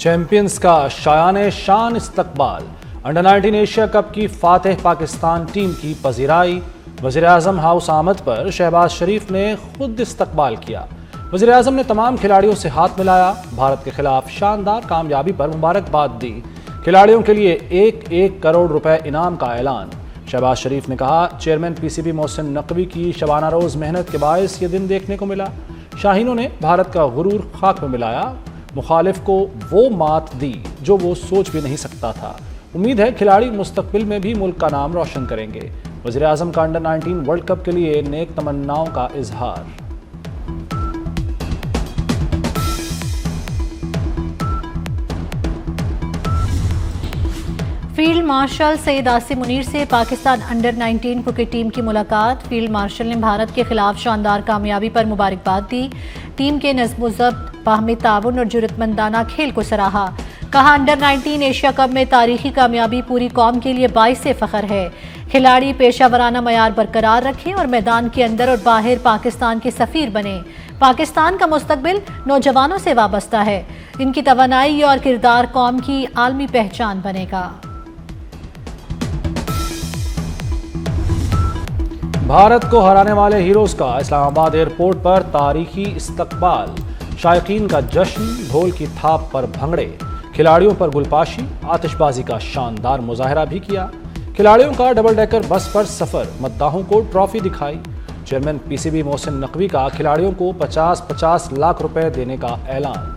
Champions का शायाने शान इस्तकबाल। अंडर 19 एशिया कप की फातेह पाकिस्तान टीम की पजीराई। वज़ीर-ए-आज़म हाउस आमद पर शहबाज शरीफ ने खुद इस्तकबाल किया। वज़ीर-ए-आज़म ने तमाम खिलाड़ियों से हाथ मिलाया। भारत के खिलाफ शानदार कामयाबी पर मुबारकबाद दी। खिलाड़ियों के लिए 1-1 करोड़ रुपए इनाम का ऐलान। शहबाज शरीफ ने कहा, चेयरमैन पीसीबी मोहसिन नकवी की शबाना रोज़ मेहनत के बायस ये दिन देखने को मिला। शाहीनों ने भारत का गुरूर खाक में मिलाया, मुखालिफ को वो मात दी जो वो सोच भी नहीं सकता था। उम्मीद है खिलाड़ी मुस्तकबिल में भी मुल्क का नाम रोशन करेंगे। वज़ीर-ए-आज़म का अंडर 19 वर्ल्ड कप के लिए नेक तमन्नाओं का इजहार। फील्ड मार्शल सईद आसिम मुनीर से पाकिस्तान अंडर 19 क्रिकेट टीम की मुलाकात। फील्ड मार्शल ने भारत के खिलाफ शानदार कामयाबी पर मुबारकबाद दी। टीम के नज़्म-ओ-ज़ब्त, बाहमी ताउन और जुर्रतमंदाना खेल को सराहा। कहा, अंडर 19 एशिया कप में तारीखी कामयाबी पूरी कौम के लिए बाइस फ़ख्र है। खिलाड़ी पेशावराना मयार बरकरार रखें और मैदान के अंदर और बाहर पाकिस्तान के सफ़ीर बने। पाकिस्तान का मुस्तकबिल नौजवानों से वाबस्ता है। इनकी तवानाई और किरदार कौम की आलमी पहचान बनेगा। भारत को हराने वाले हीरोज का इस्लामाबाद एयरपोर्ट पर तारीखी इस्तकबाल। शायकीन का जश्न, ढोल की थाप पर भंगड़े, खिलाड़ियों पर गुलपाशी, आतिशबाजी का शानदार मुजाहरा भी किया। खिलाड़ियों का डबल डेकर बस पर सफर, मद्दाहों को ट्रॉफी दिखाई। चेयरमैन पीसीबी मोहसिन नकवी का खिलाड़ियों को 50-50 लाख रुपए देने का ऐलान।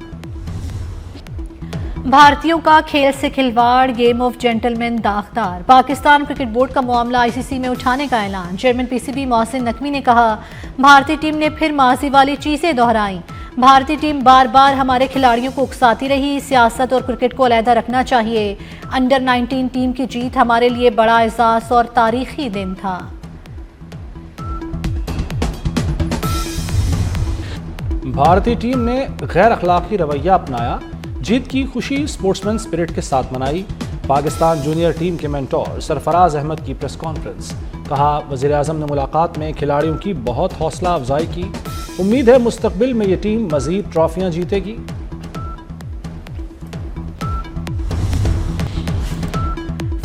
भारतीयों का खेल से खिलवाड़, गेम ऑफ जेंटलमैन दागदार। पाकिस्तान क्रिकेट बोर्ड का मामला आईसीसी में उठाने का ऐलान। चेयरमैन पीसीबी मोहसिन नकवी ने कहा, भारतीय टीम ने फिर माजी वाली चीजें दोहराई। भारतीय टीम बार बार हमारे खिलाड़ियों को उकसाती रही। सियासत और क्रिकेट को अलहदा रखना चाहिए। अंडर 19 टीम की जीत हमारे लिए बड़ा एहसास और तारीखी दिन था। भारतीय टीम ने गैर अखलाकी रवैया अपनाया। जीत की खुशी स्पोर्ट्समैन स्पिरिट के साथ मनाई। पाकिस्तान जूनियर टीम के मेंटोर सरफराज अहमद की प्रेस कॉन्फ्रेंस। कहा, वज़ीर-ए-आज़म ने मुलाकात में खिलाड़ियों की बहुत हौसला अफजाई की। उम्मीद है मुस्तकबिल में ये टीम मजीद ट्रॉफियां जीतेगी।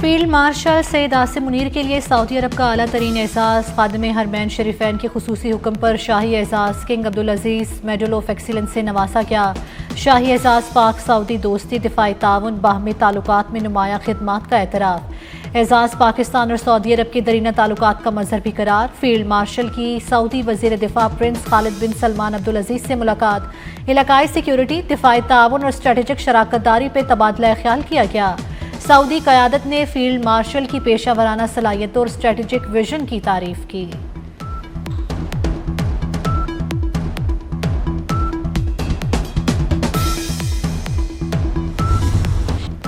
फील्ड मार्शल सईद आसिम मुनीर के लिए सऊदी अरब का आला तरीन एजाज़। खादिम हरमैन शरीफैन के खुसूसी हुक्म पर शाही एजाज़ king Abdul Aziz medal of excellence से नवाजा गया। शाही एजाज़ पाक सऊदी दोस्ती, दिफाई ताउन, बाहमी ताल्लुकात में नुमाया खिदमात का एतराफ़। एजाज़ पाकिस्तान और सऊदी अरब के दरीना ताल्लुकात का मज़हर भी करार। फील्ड मार्शल की सऊदी वज़ीर दिफा प्रिंस खालिद बिन सलमान अब्दुल अजीज़ से मुलाकात। इलाकाई सिक्योरिटी, दिफाई ताउन और स्ट्रेटेजिक शराकतदारी पर तबादला ख्याल किया गया। सऊदी क़यादत ने फील्ड मार्शल की पेशावराना सलाहियतों और स्ट्रेटेजिक विजन की तारीफ की।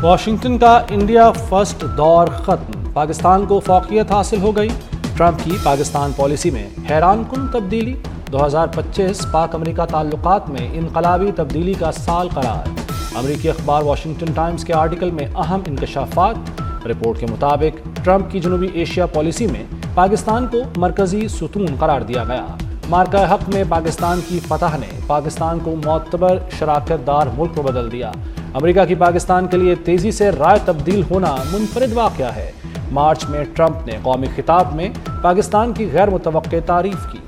वाशिंगटन का इंडिया फर्स्ट दौर खत्म। पाकिस्तान को फौकियत हासिल हो गई। ट्रंप की पाकिस्तान पॉलिसी में हैरान कुन तब्दीली। 2025 पाक अमेरिका ताल्लुकात में इनकलाबी तब्दीली का साल करार। अमेरिकी अखबार वाशिंगटन टाइम्स के आर्टिकल में अहम इंकशाफात। रिपोर्ट के मुताबिक ट्रंप की जनूबी एशिया पॉलिसी में पाकिस्तान को मरकजी सुतून करार दिया गया। मार्का हक में पाकिस्तान की फतह ने पाकिस्तान को मोतबर शराकतदार मुल्क में बदल दिया। अमेरिका की पाकिस्तान के लिए तेजी से राय तब्दील होना मुनफरिद वाक़या है। मार्च में ट्रंप ने कौमी खिताब में पाकिस्तान की गैर मुतवक्के तारीफ की।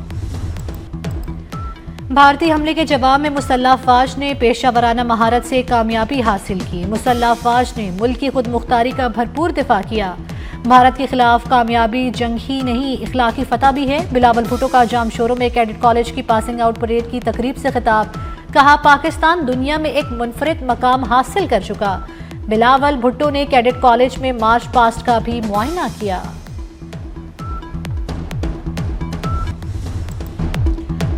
भारतीय हमले के जवाब में मुसल्लह अफवाज ने पेशावराना महारत से कामयाबी हासिल की। मुसल्लह अफवाज ने मुल्क की खुद मुख्तारी का भरपूर दिफा किया। भारत के खिलाफ कामयाबी जंग ही नहीं, इखलाकी फतह भी है। बिलावल भुट्टो का जामशोरों में कैडेट कॉलेज की पासिंग आउट परेड की तकरीब से खिताब। कहा, पाकिस्तान दुनिया में एक मुनफरिद मकाम हासिल कर चुका। बिलावल भुट्टो ने कैडेट कॉलेज में मार्च पास्ट का भी मुआयना किया।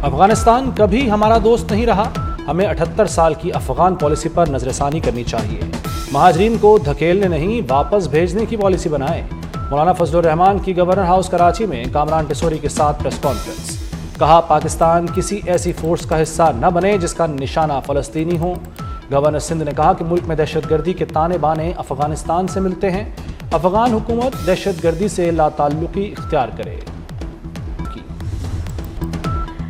अफगानिस्तान कभी हमारा दोस्त नहीं रहा। हमें 78 साल की अफगान पॉलिसी पर नजरसानी करनी चाहिए। महाजरीन को धकेलने नहीं, वापस भेजने की पॉलिसी बनाए। मौलाना फजलुर रहमान की गवर्नर हाउस कराची में कामरान टिसोरी के साथ प्रेस कॉन्फ्रेंस। कहा, पाकिस्तान किसी ऐसी फोर्स का हिस्सा न बने जिसका निशाना फ़लस्तीनी हो। गवर्नर सिंध ने कहा कि मुल्क में दहशतगर्दी के ताने बाने अफगानिस्तान से मिलते हैं। अफगान हुकूमत दहशतगर्दी से लाताल्लुकी इख्तियार करे।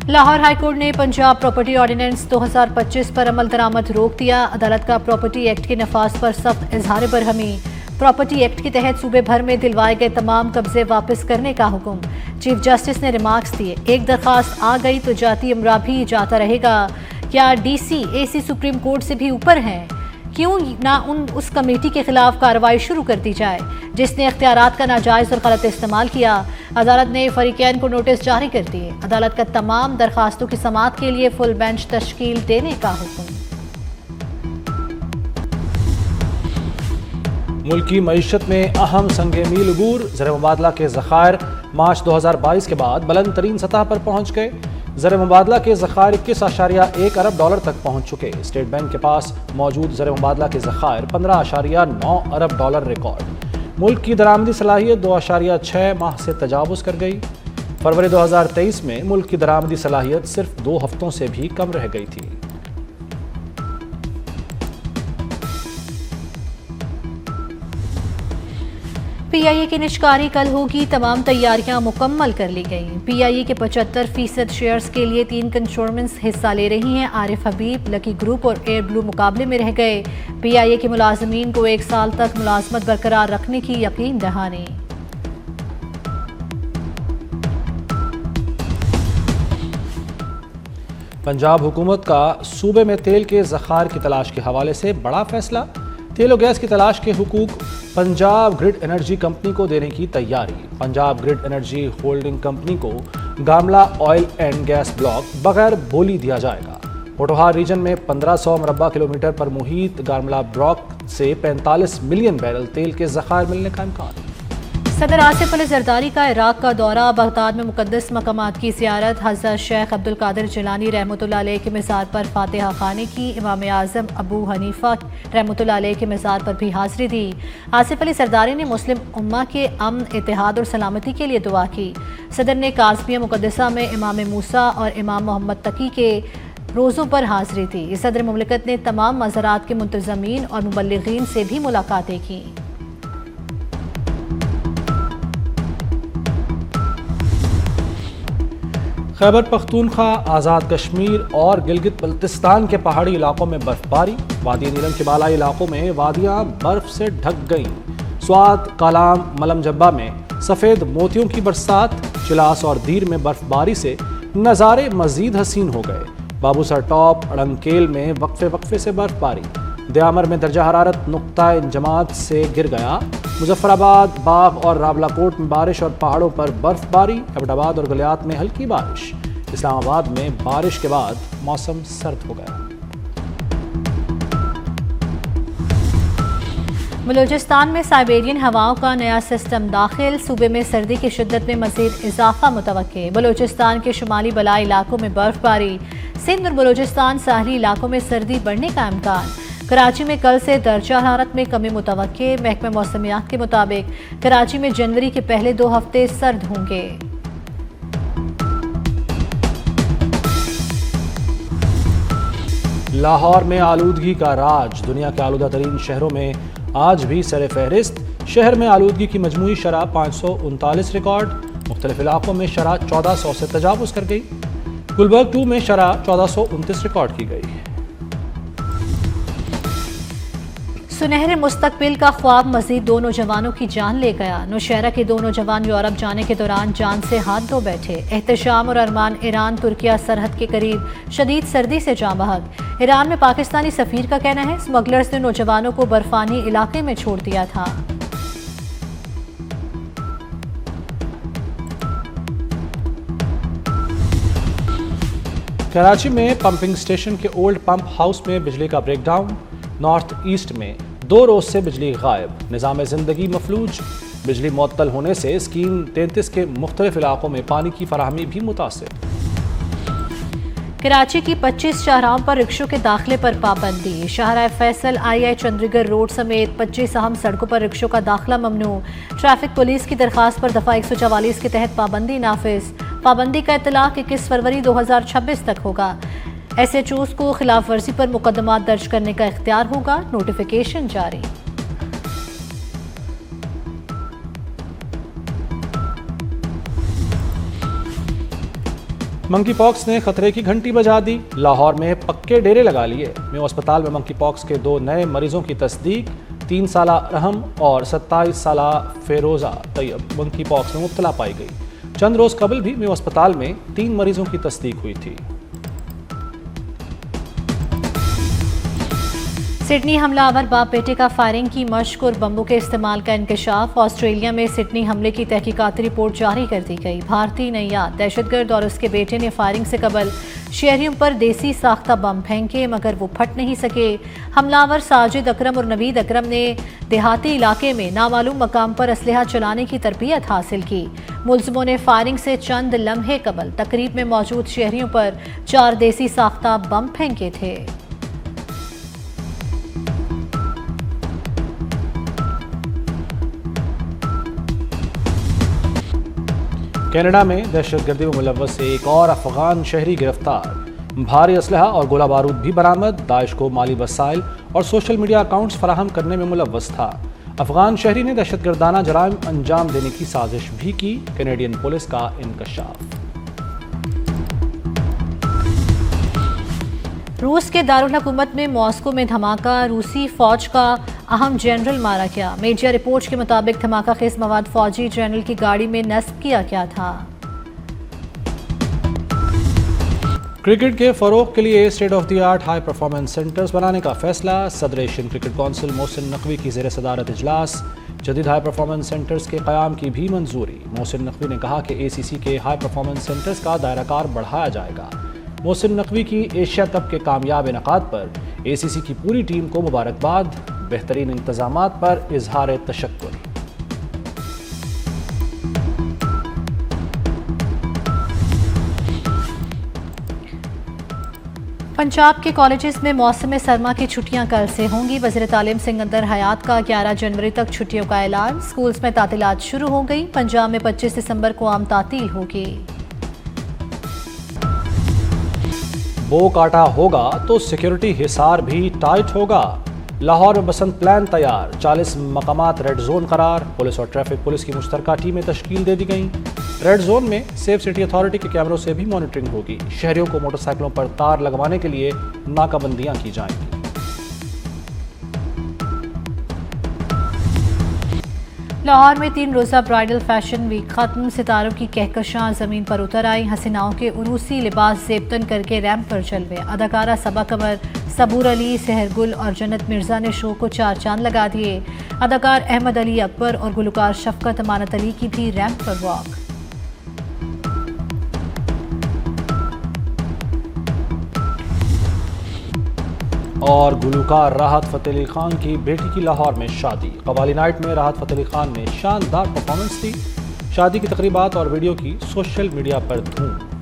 लाहौर हाईकोर्ट ने पंजाब प्रॉपर्टी ऑर्डिनेंस 2025 पर अमल दरामद रोक दिया। अदालत का प्रॉपर्टी एक्ट के नफाज पर सख्त इजहार बरहमी। प्रॉपर्टी एक्ट के तहत सूबे भर में दिलवाए गए तमाम कब्जे वापस करने का हुक्म। चीफ जस्टिस ने रिमार्क्स दिए, एक दरखास्त आ गई तो जाती अमरा भी जाता रहेगा। क्या डीसी एसी सुप्रीम कोर्ट से भी ऊपर हैं? क्यों ना उस कमेटी के खिलाफ कार्रवाई शुरू कर दी जाए जिसने इख्तियारात का नाजायज और गलत इस्तेमाल किया। अदालत ने फरीकैन को नोटिस जारी कर दिए। अदालत का तमाम दरखास्तों की समाअत के लिए फुल बेंच तश्कील देने का हुक्म। मुल्की मईशत में अहम संग मील अबूर। ज़र मुबादला के ज़खायर मार्च 2022 के बाद बुलंद तरीन सतह पर पहुँच गए। ज़र मुबादला के ज़खायर 21.1 अरब डॉलर तक पहुँच चुके। स्टेट बैंक के पास मौजूद ज़र मुबादला के ज़खायर 15.9 अरब डॉलर रिकॉर्ड। मुल्क की दरामदी सलाहियत 2.6 माह से तजावुज़ कर गई। फरवरी 2023 में मुल्क की दरामदी सलाहियत सिर्फ 2 हफ्तों से भी कम रह गई थी। पीआईए की निष्कारी कल होगी। तमाम तैयारियां मुकम्मल कर ली गई। पीआईए के 75% शेयर्स के लिए 3 कंस्ट्रूमेंट्स हिस्सा ले रही हैं। आरिफ हबीब, लकी ग्रुप और एयर ब्लू मुकाबले में रह गए। पीआईए के मुलाजमीन को 1 साल तक मुलाजमत बरकरार रखने की यकीन दहानी। पंजाब हुकूमत का सूबे में तेल के ज़खायर की तलाश के हवाले से बड़ा फैसला। तेल और गैस की तलाश के हुकूक पंजाब ग्रिड एनर्जी कंपनी को देने की तैयारी। Punjab grid energy holding company को गामला ऑयल एंड गैस ब्लॉक बगैर बोली दिया जाएगा। पोटोहार रीजन में 1500 मुरब्बा किलोमीटर पर मुहित गामला ब्लॉक से 45 मिलियन बैरल तेल के ज़खायर मिलने का इम्कान। सदर आसिफ अली जरदारी का इराक का दौरा। बगदाद में मुकद्दस मकामात की ज़ियारत। हज़रत शेख अब्दुल कादिर जिलानी रहमतुल्लाह अलैह के मज़ार पर फातिहा खाने की। इमाम आज़म अबू हनीफा रहमतुल्लाह अलैह के मज़ार पर भी हाज़िरी दी। आसिफ अली जरदारी ने मुस्लिम उम्मा के अमन, इत्तेहाद और सलामती के लिए दुआ की। सदर ने काज़मिया मुकद्दसा में इमाम मूसा और इमाम मोहम्मद तकी के रोज़ों पर हाज़िरी दी। सदर मुमलिकत ने तमाम मज़ारात के मुंतज़मीन और मुबल्लिगीन से भी मुलाकातें की। खैबर पख्तूनख्वा, आज़ाद कश्मीर और गिलगित बल्तिस्तान के पहाड़ी इलाकों में बर्फबारी। वादी नीलम के बालाई इलाकों में वादियाँ बर्फ से ढक गईं। स्वात, कालाम, मलम जब्बा में सफ़ेद मोतियों की बरसात। चिलास और दीर में बर्फबारी से नज़ारे मज़ीद हसीन हो गए। बाबूसर टॉप, अड़ंकेल में वक्फे वक्फे से बर्फबारी। दयामर में दर्जा हरारत नुक्ता इंजमात से गिर गया। मुजफ्फराबाद, बाग और रावलाकोट में बारिश और पहाड़ों पर बर्फबारी। अबटाबाद और गलियात में हल्की बारिश। इस्लामाबाद में बारिश के बाद मौसम सर्द हो गया। बलूचिस्तान में साइबेरियन हवाओं का नया सिस्टम दाखिल। सूबे में सर्दी की शिद्दत में मज़ीद इजाफा मुतवक्के। बलूचिस्तान के शुमाली बलाई इलाकों में बर्फबारी। सिंध और बलूचिस्तान साहली इलाकों में सर्दी बढ़ने का इम्कान। कराची में कल से दर्जा हरारत में कमी मुतवक्के। महकमा मौसमियात के मुताबिक कराची में जनवरी के पहले 2 हफ्ते सर्द होंगे। लाहौर में आलूदगी का राज। दुनिया के आलूदा तरीन शहरों में आज भी सर फहरिस्त। शहर में आलूदगी की मजमूई शरह 539 रिकॉर्ड। मुख्तलिफ इलाकों में शरह 1400 से तजावुज़ कर गई। गुलबर्ग 2 में शरह 1429 रिकॉर्ड की गई। सुनहरे मुस्तकबिल का ख्वाब मजीद 2 नौजवानों की जान ले गया। नौशहरा के 2 नौजवान यूरोप जाने के दौरान जान से हाथ धो बैठे। एहतशाम और अरमान ईरान तुर्किया सरहद के करीब शदीद सर्दी से जाँ बहक। ईरान में पाकिस्तानी सफीर का कहना है स्मगलर्स ने नौजवानों को बर्फानी इलाके में छोड़ दिया था। कराची में पंपिंग स्टेशन के ओल्ड पंप हाउस में बिजली का ब्रेकडाउन। नॉर्थ ईस्ट में 2 रोज से बिजली गायब। निज़ाम ज़िंदगी मफलूज। बिजली मुअत्तल होने से स्कीम 33 के मुख्तलिफ इलाकों में पानी की फराहमी भी मुतासिर। कराची की 25 शाहराहों पर रिक्शों के दाखिले पर पाबंदी। शाहराह फैसल, आई चंद्रीगढ़ रोड समेत 25 अहम सड़कों पर रिक्शों का दाखिला ममनू। ट्रैफिक पुलिस की दरखास्त पर दफ़ा 144 के तहत पाबंदी नाफिज। पाबंदी का इतलाक़ 21 फरवरी 2026 तक होगा। SHOs को खिलाफ वर्जी पर मुकदमा दर्ज करने का इख्तियार होगा। नोटिफिकेशन जारी। मंकी पॉक्स ने खतरे की घंटी बजा दी। लाहौर में पक्के डेरे लगा लिए। मेयो अस्पताल में मंकी पॉक्स के 2 नए मरीजों की तस्दीक। 3 साला रहम और 27 साला फेरोजा तैयब मंकी पॉक्स में मुब्तला पाई गई। चंद रोज कबल भी मेयो अस्पताल में 3 मरीजों की तस्दीक हुई थी। सिडनी हमलावर बाप बेटे का फायरिंग की मशक और बम्बों के इस्तेमाल का इंकशाफ। ऑस्ट्रेलिया में सिडनी हमले की तहकीकाती रिपोर्ट जारी कर दी गई। भारतीय नैयाद दहशतगर्द और उसके बेटे ने फायरिंग से कबल शहरियों पर देसी साख्ता बम फेंके मगर वो फट नहीं सके। हमलावर साजिद अकरम और नवीद अकरम ने देहाती इलाके में नामालूम मकाम पर असलहा चलाने की तरबियत हासिल की। मुलजिमों ने फायरिंग से चंद लम्हे कबल तकरीब में मौजूद शहरियों पर 4 देसी साख्ता बम फेंके थे। कनाडा में दहशतगर्दी में मुलव्वस एक और अफगान शहरी गिरफ्तार। भारी असलहा और गोला बारूद भी बरामद। दाइश को माली वसाइल और सोशल मीडिया अकाउंट्स फराहम करने में मुलव्वस था। अफगान शहरी ने दहशतगर्दाना जराइम अंजाम देने की साजिश भी की। कैनेडियन पुलिस का इंकशाफ। रूस के दारुल हुकूमत में मॉस्को में धमाका। रूसी फौज का अहम जनरल मारा गया। मीडिया रिपोर्ट्स के मुताबिक धमाका खेज मवाद फौजी जनरल की गाड़ी में नस्ब किया गया था। क्रिकेट के फरोग के लिए state of the art high performance centres बनाने का फैसला। सदर Asian cricket council Mohsin Naqvi की ज़ेर सदारत इजलास। जदीद हाई परफॉर्मेंस सेंटर्स के क़याम की भी मंजूरी। मोहसिन नकवी ने कहा कि ACC के हाई परफॉर्मेंस सेंटर्स का दायराकार बढ़ाया जाएगा। मोहसिन नकवी की एशिया कप के कामयाब इनकाद पर ACC की पूरी टीम को मुबारकबाद। बेहतरीन इंतजामात पर इजहार तशक्कुर। पंजाब के कॉलेजेस में मौसम सरमा की छुट्टियां कल से होंगी। वज़ीर तालीम सिकंदर हयात का 11 जनवरी तक छुट्टियों का ऐलान। स्कूल्स में तातीलात शुरू हो गई। पंजाब में 25 दिसंबर को आम तातील होगी। बो काटा होगा तो सिक्योरिटी हिसार भी टाइट होगा। लाहौर में बसंत प्लान तैयार। 40 मकामात रेड जोन करार। पुलिस और ट्रैफिक पुलिस की मुश्तरका टीमें तश्कील दे दी गईं। रेड जोन में सेफ सिटी अथॉरिटी के कैमरों से भी मॉनिटरिंग होगी। शहरियों को मोटरसाइकिलों पर तार लगवाने के लिए नाकाबंदियां की जाएंगी। लाहौर में 3 रोज़ा ब्राइडल फैशन वीक खत्म। सितारों की कहकशां ज़मीन पर उतर आई। हसीनाओं के उरूसी लिबास ज़ेबतन करके रैंप पर चलवे। अदाकारा सबा कमर, सबूर अली, सहरगुल और जन्नत मिर्जा ने शो को 4 चांद लगा दिए। अदाकार अहमद अली अकबर और गुलकार शफकत अमानत अली की भी रैंप पर वॉक। और गुलकार राहत फ़तेह अली खान की बेटी की लाहौर में शादी। कवाली नाइट में राहत फ़तेह अली खान ने शानदार परफॉर्मेंस दी। शादी की तकरीबात और वीडियो की सोशल मीडिया पर धूम।